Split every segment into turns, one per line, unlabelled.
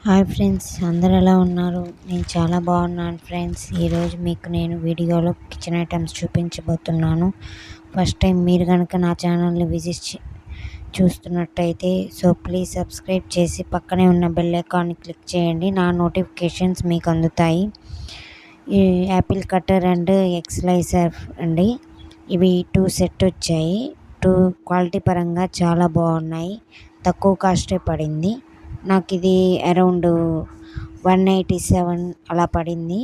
Hi friends, అందరు ఎలా ఉన్నారు? నేను చాలా బాగున్నాను ఫ్రెండ్స్. ఈరోజు మీకు నేను వీడియోలో కిచెన్ ఐటమ్స్ చూపించబోతున్నాను. ఫస్ట్ టైం మీరు కనుక నా ఛానల్ని చూస్తున్నట్టయితే ప్లీజ్ సబ్స్క్రైబ్ చేసి పక్కనే ఉన్న బెల్ ఐకాన్ని క్లిక్ చేయండి. నా నోటిఫికేషన్స్ మీకు అందుతాయి. ఈ యాపిల్ కటర్ అండ్ ఎక్స్లైసర్ అండి, ఇవి 2 సెట్ వచ్చాయి. 2 క్వాలిటీ పరంగా చాలా బాగున్నాయి. తక్కువ కాస్టే పడింది. నాకు ఇది అరౌండ్ 187 అలా పడింది.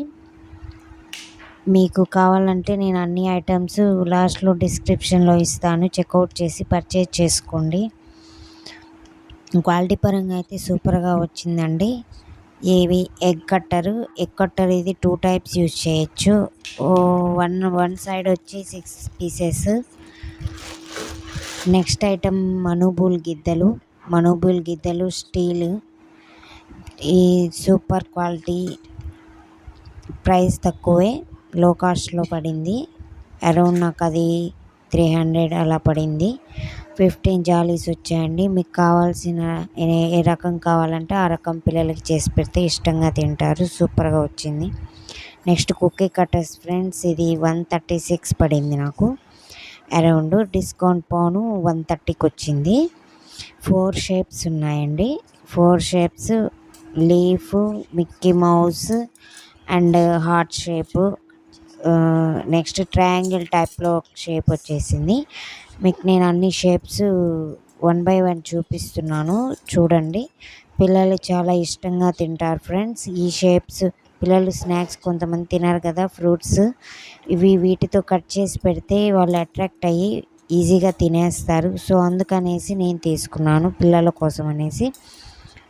మీకు కావాలంటే నేను అన్ని ఐటమ్స్ లాస్ట్లో డిస్క్రిప్షన్లో ఇస్తాను, చెక్అవుట్ చేసి పర్చేజ్ చేసుకోండి. క్వాలిటీ పరంగా అయితే సూపర్గా వచ్చిందండి. ఏవి ఎగ్ కట్టర్ ఇది 2 టైప్స్ యూజ్ చేయొచ్చు. వన్ సైడ్ వచ్చి 6 పీసెస్. నెక్స్ట్ ఐటమ్ మనుబుల్ గిద్దలు స్టీల్. ఈ సూపర్ క్వాలిటీ, ప్రైస్ తక్కువే, లో కాస్ట్లో పడింది. అరౌండ్ నాకు అది 300 అలా పడింది. 15 జాలీస్ వచ్చాయండి. మీకు కావాల్సిన ఏ రకం కావాలంటే ఆ రకం పిల్లలకి చేసి పెడితే ఇష్టంగా తింటారు. సూపర్గా వచ్చింది. నెక్స్ట్ కుకీ కట్టర్స్ ఫ్రెండ్స్, ఇది 136 పడింది నాకు. అరౌండ్ డిస్కౌంట్ పోను 130కి వచ్చింది. 4 షేప్స్ ఉన్నాయండి. 4 shapes, leaf, Mickey mouse and heart shape. Next triangle టైప్లో షేప్ వచ్చేసింది. మీకు నేను అన్ని షేప్స్ 1 బై 1 చూపిస్తున్నాను, చూడండి. పిల్లలు చాలా ఇష్టంగా తింటారు ఫ్రెండ్స్. ఈ షేప్స్ పిల్లలు స్నాక్స్ కొంతమంది తినరు కదా, ఫ్రూట్స్, వీటితో కట్ చేసి పెడితే వాళ్ళు అట్రాక్ట్ అయ్యి ఈజీగా తినేస్తారు. సో అందుకనేసి నేను తీసుకున్నాను, పిల్లల కోసం అనేసి.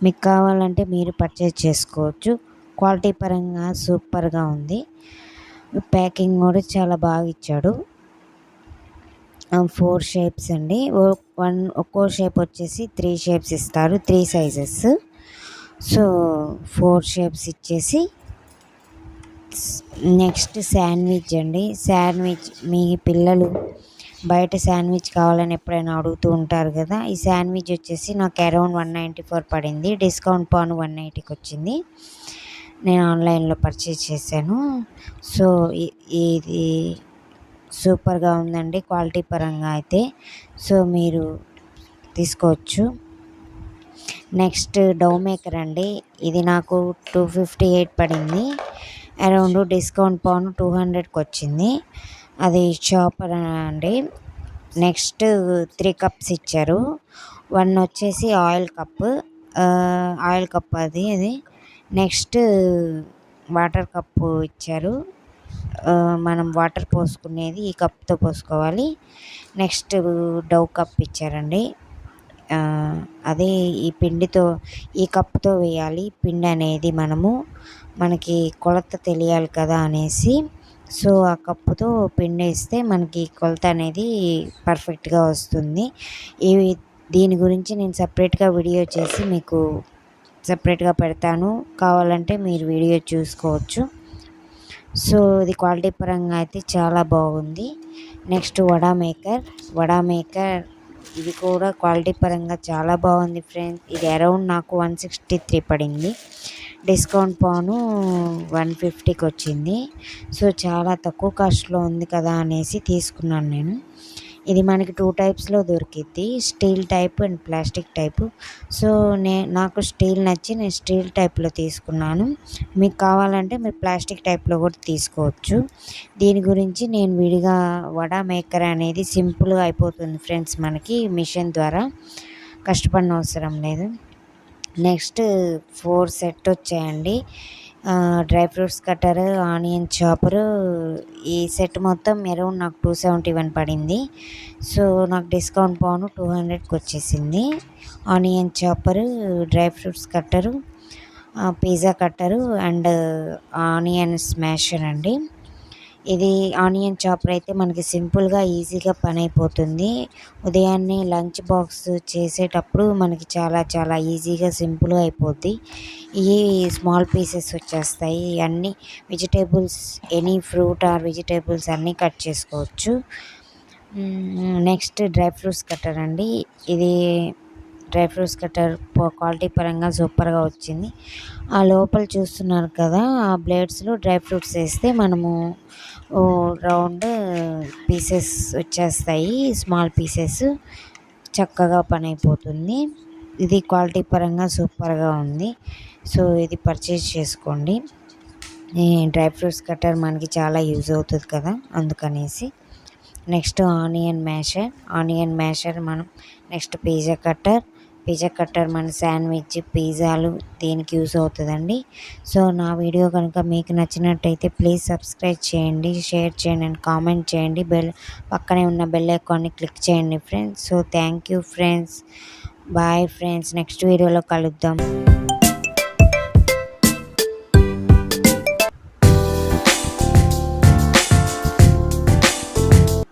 మీకు కావాలంటే మీరు పర్చేజ్ చేసుకోవచ్చు. క్వాలిటీ పరంగా సూపర్గా ఉంది. ప్యాకింగ్ కూడా చాలా బాగా ఇచ్చాడు. 4 షేప్స్ అండి. ఒక్కో షేప్ వచ్చేసి 3 షేప్స్ ఇస్తారు, 3 సైజెస్. సో 4 షేప్స్ ఇచ్చేసి. నెక్స్ట్ శాండ్విచ్ అండి. మీ పిల్లలు బయట శాండ్విచ్ కావాలని ఎప్పుడైనా అడుగుతూ ఉంటారు కదా. ఈ శాండ్విచ్ వచ్చేసి నాకు అరౌండ్ 194 పడింది. డిస్కౌంట్ పోను 180కి వచ్చింది. నేను ఆన్లైన్లో పర్చేజ్ చేశాను. సో ఇది సూపర్గా ఉందండి క్వాలిటీ పరంగా అయితే. సో మీరు తీసుకోవచ్చు. నెక్స్ట్ డౌ మేకర్ అండి. ఇది నాకు 258 పడింది. అరౌండ్ డిస్కౌంట్ పోను 200కి వచ్చింది. అది చాపర్ అండి. నెక్స్ట్ 3 కప్స్ ఇచ్చారు. 1 వచ్చేసి ఆయిల్ కప్ అది. నెక్స్ట్ వాటర్ కప్పు ఇచ్చారు. మనం వాటర్ పోసుకునేది ఈ కప్తో పోసుకోవాలి. నెక్స్ట్ డవ్ కప్ ఇచ్చారండి. అదే ఈ కప్పుతో వేయాలి పిండి అనేది. మనకి కొలత తెలియాలి కదా అనేసి, సో ఆ కప్పుతో పిండి వేస్తే మనకి కొలత అనేది పర్ఫెక్ట్గా వస్తుంది. దీని గురించి నేను సపరేట్గా వీడియో చేసి మీకు సపరేట్గా పెడతాను, కావాలంటే మీరు వీడియో చూసుకోవచ్చు. సో ఇది క్వాలిటీ పరంగా అయితే చాలా బాగుంది. నెక్స్ట్ వడా మేకర్, ఇది కూడా క్వాలిటీ పరంగా చాలా బాగుంది ఫ్రెండ్స్. ఇది అరౌండ్ నాకు 163 పడింది. డిస్కౌంట్ పోను 150కి వచ్చింది. సో చాలా తక్కువ కాస్ట్లో ఉంది కదా అనేసి తీసుకున్నాను నేను. ఇది మనకి 2 టైప్స్లో దొరికిద్ది, steel type and plastic type. So నాకు స్టీల్ నచ్చి నేను స్టీల్ టైప్లో తీసుకున్నాను. మీకు కావాలంటే మీరు ప్లాస్టిక్ టైప్లో కూడా తీసుకోవచ్చు. దీని గురించి నేను విడిగా వడా మేకర్ అనేది సింపుల్గా అయిపోతుంది ఫ్రెండ్స్, మనకి మిషన్ ద్వారా కష్టపడిన అవసరం లేదు. నెక్స్ట్ 4 సెట్ వచ్చాయండి. డ్రై ఫ్రూట్స్ కట్టరు, ఆనియన్ చాపరు. ఈ సెట్ మొత్తం అరౌండ్ నాకు 271 పడింది. సో నాకు డిస్కౌంట్ పోను 200కి వచ్చేసింది. ఆనియన్ చాపరు, డ్రై ఫ్రూట్స్ కట్టరు, పిజ్జా కట్టరు అండ్ ఆనియన్ స్మాషర్ అండి. ఇది ఆనియన్ చాపర్ అయితే మనకి సింపుల్గా ఈజీగా పని అయిపోతుంది. ఉదయాన్నే లంచ్ బాక్స్ చేసేటప్పుడు మనకి చాలా చాలా ఈజీగా సింపుల్గా అయిపోద్ది. ఇవి స్మాల్ పీసెస్ వచ్చేస్తాయి. అన్నీ vegetables, any fruit or vegetables అన్నీ కట్ చేసుకోవచ్చు. నెక్స్ట్ డ్రై ఫ్రూట్స్ కట్టర్ అండి. ఇది డ్రై ఫ్రూట్స్ కట్టర్ క్వాలిటీ పరంగా సూపర్గా వచ్చింది. ఆ లోపల చూస్తున్నారు కదా, ఆ బ్లేడ్స్లో డ్రై ఫ్రూట్స్ వేస్తే మనము రౌండ్ పీసెస్ వచ్చేస్తాయి, స్మాల్ పీసెస్, చక్కగా పని అయిపోతుంది. ఇది క్వాలిటీ పరంగా సూపర్గా ఉంది. సో ఇది పర్చేస్ చేసుకోండి. ఈ డ్రై ఫ్రూట్స్ కట్టర్ మనకి చాలా యూజ్ అవుతుంది కదా, అందుకనేసి. నెక్స్ట్ ఆనియన్ మ్యాషర్ మనం. నెక్స్ట్ పిజ్జా కట్టర్ మన శాండ్విచ్, పిజ్జాలు దీనికి యూజ్ అవుతుందండి. సో నా వీడియో కనుక మీకు నచ్చినట్టయితే ప్లీజ్ సబ్స్క్రైబ్ చేయండి, షేర్ చేయండి అండ్ కామెంట్ చేయండి. పక్కనే ఉన్న బెల్ ఐకాన్ని క్లిక్ చేయండి friends. So thank you friends. Bye friends, నెక్స్ట్ వీడియోలో కలుద్దాం.